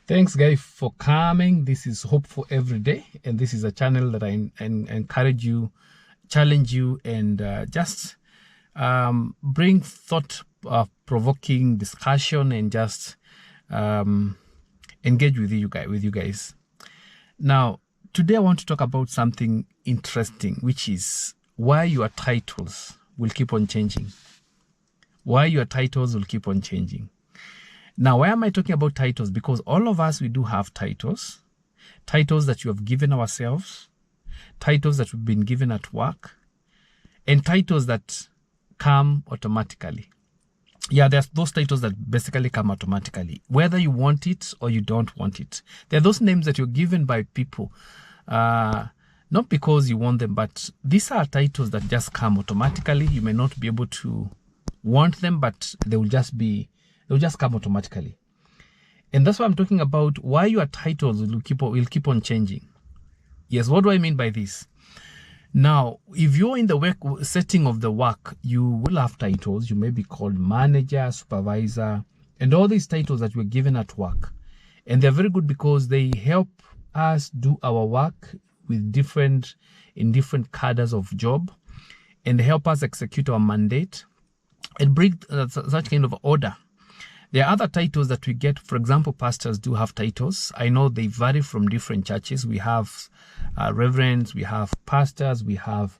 Thanks, guys, for coming. This is Hope for Every Day, and this is a channel that I encourage you, challenge you, and just bring thought-provoking discussion and just engage with you guys. Now, today I want to talk about something interesting, which is why your titles will keep on changing. Why your titles will keep on changing. Now, why am I talking about titles? Because all of us, we do have titles. Titles that you have given ourselves. Titles that we've been given at work. And titles that come automatically. Yeah, there's those titles that basically come automatically. Whether you want it or you don't want it. There are those names that you're given by people. Not because you want them, but these are titles that just come automatically. You may not be able to want them, but they'll just come automatically. And that's why I'm talking about why your titles will keep on changing. Yes, what do I mean by this? Now, if you're in the work setting of the work, you will have titles. You may be called manager, supervisor, and all these titles that we're given at work. And they're very good because they help us do our work with different cadres of job, and help us execute our mandate and bring such kind of order. There are other titles that we get. For example, pastors do have titles. I know they vary from different churches. We have reverends, we have pastors, we have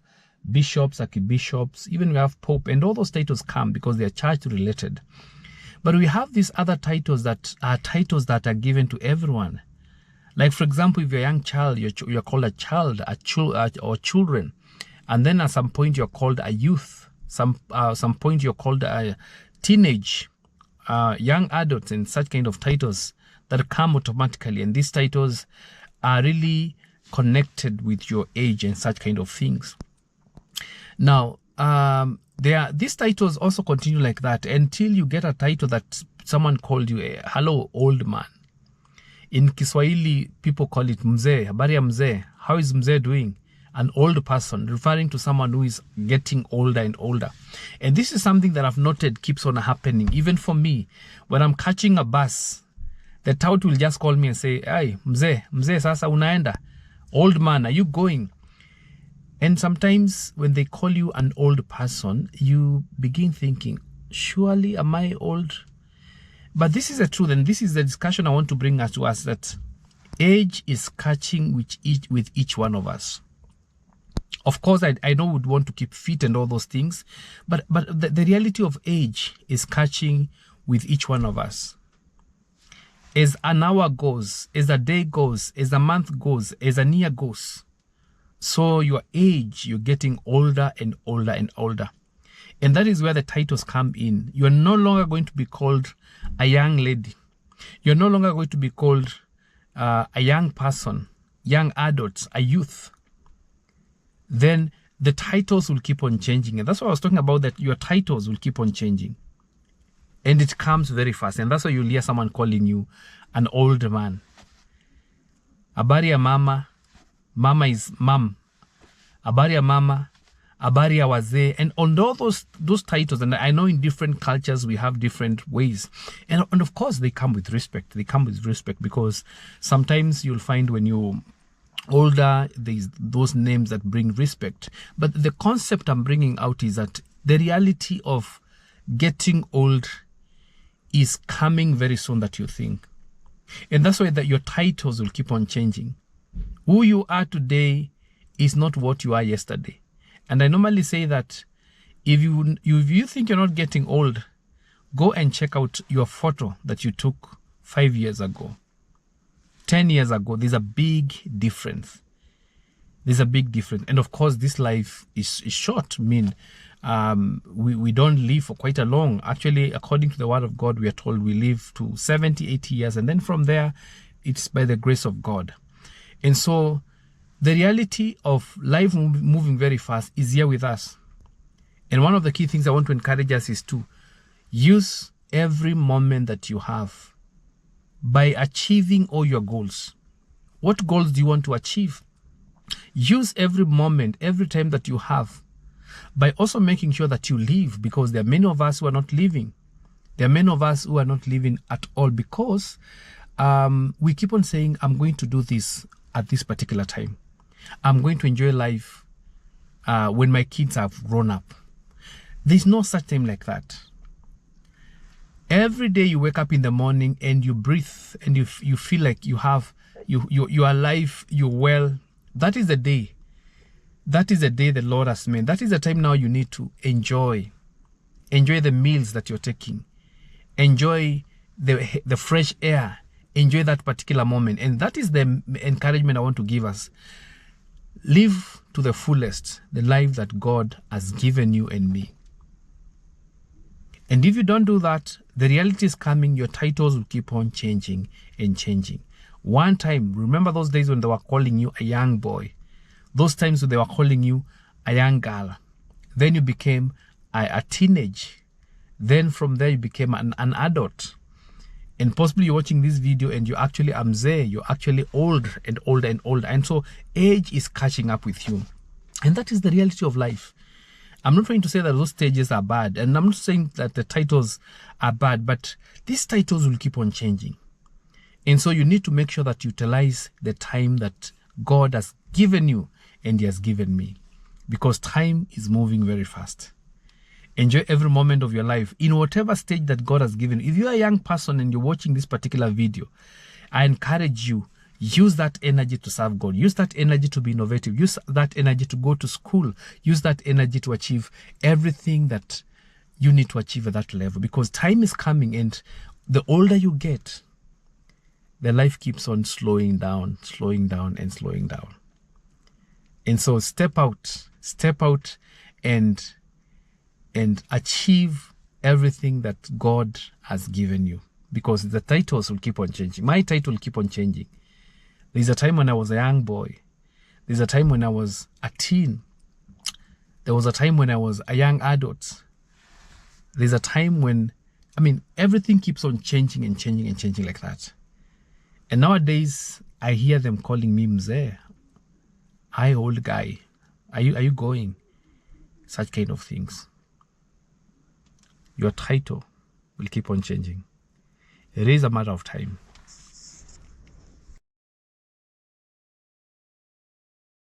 bishops, archbishops, even we have pope, and all those titles come because they are church related. But we have these other titles that are given to everyone. Like, for example, if you're a young child, you're called a child, or children, and then at some point you're called a youth. Some point you're called a teenage. Young adults, and such kind of titles that come automatically, and these titles are really connected with your age and such kind of things. Now, these titles also continue like that until you get a title that someone called you a hello old man. In Kiswahili, people call it mzee. Habari ya mzee. How is mzee doing? An old person, referring to someone who is getting older and older. And this is something that I've noted keeps on happening. Even for me, when I'm catching a bus, the tout will just call me and say, "Hey, mzee, sasa unaenda? Old man, are you going?" And sometimes when they call you an old person, you begin thinking, surely am I old? But this is the truth, and this is the discussion I want to bring to us, that age is catching with each one of us. Of course, I know we'd want to keep fit and all those things, but the reality of age is catching with each one of us. As an hour goes, as a day goes, as a month goes, as a year goes, so your age, you're getting older and older and older. And that is where the titles come in. You're no longer going to be called a young lady. You're no longer going to be called a young person, young adult, a youth. Then the titles will keep on changing. And that's what I was talking about, that your titles will keep on changing. And it comes very fast. And that's why you'll hear someone calling you an old man. Habari ya mama. Mama is mom. Habari ya mama. Habari ya wazee. And on all those titles, and I know in different cultures we have different ways. And of course they come with respect. They come with respect because sometimes you'll find when you older, there's those names that bring respect. But the concept I'm bringing out is that the reality of getting old is coming very soon that you think. And that's why that your titles will keep on changing. Who you are today is not what you are yesterday. And I normally say that if you think you're not getting old, go and check out your photo that you took 5 years ago. 10 years ago. There's a big difference. There's a big difference. And of course, this life is short. I mean, we don't live for quite a long. Actually, according to the word of God, we are told we live to 70, 80 years. And then from there, it's by the grace of God. And so the reality of life moving very fast is here with us. And one of the key things I want to encourage us is to use every moment that you have by achieving all your goals. What goals do you want to achieve? Use every moment, every time that you have by also making sure that you live, because there are many of us who are not living. There are many of us who are not living at all because we keep on saying, I'm going to do this at this particular time. I'm going to enjoy life when my kids have grown up. There's no such time like that. Every day you wake up in the morning and you breathe and you feel like you are alive, you're well. That is the day. That is the day the Lord has made. That is the time now you need to enjoy. Enjoy the meals that you're taking. Enjoy the fresh air. Enjoy that particular moment. And that is the encouragement I want to give us. Live to the fullest the life that God has given you and me. And if you don't do that, the reality is coming, your titles will keep on changing and changing. One time, remember those days when they were calling you a young boy? Those times when they were calling you a young girl. Then you became a teenage. Then from there you became an adult. And possibly you're watching this video and you actually mzee, you're actually older and older and older. And so age is catching up with you. And that is the reality of life. I'm not trying to say that those stages are bad. And I'm not saying that the titles are bad, but these titles will keep on changing. And so you need to make sure that you utilize the time that God has given you and He has given me. Because time is moving very fast. Enjoy every moment of your life in whatever stage that God has given you. If you're a young person and you're watching this particular video, I encourage you, use that energy to serve God. Use that energy to be innovative. Use that energy to go to school. Use that energy to achieve everything that you need to achieve at that level. Because time is coming, and the older you get, the life keeps on slowing down and slowing down. And so step out and achieve everything that God has given you. Because the titles will keep on changing. My title will keep on changing. There's a time when I was a young boy. There's a time when I was a teen. There was a time when I was a young adult. There's a time when, everything keeps on changing and changing and changing like that. And nowadays, I hear them calling me mzee. Hi, old guy. Are you going? Such kind of things. Your title will keep on changing. It is a matter of time.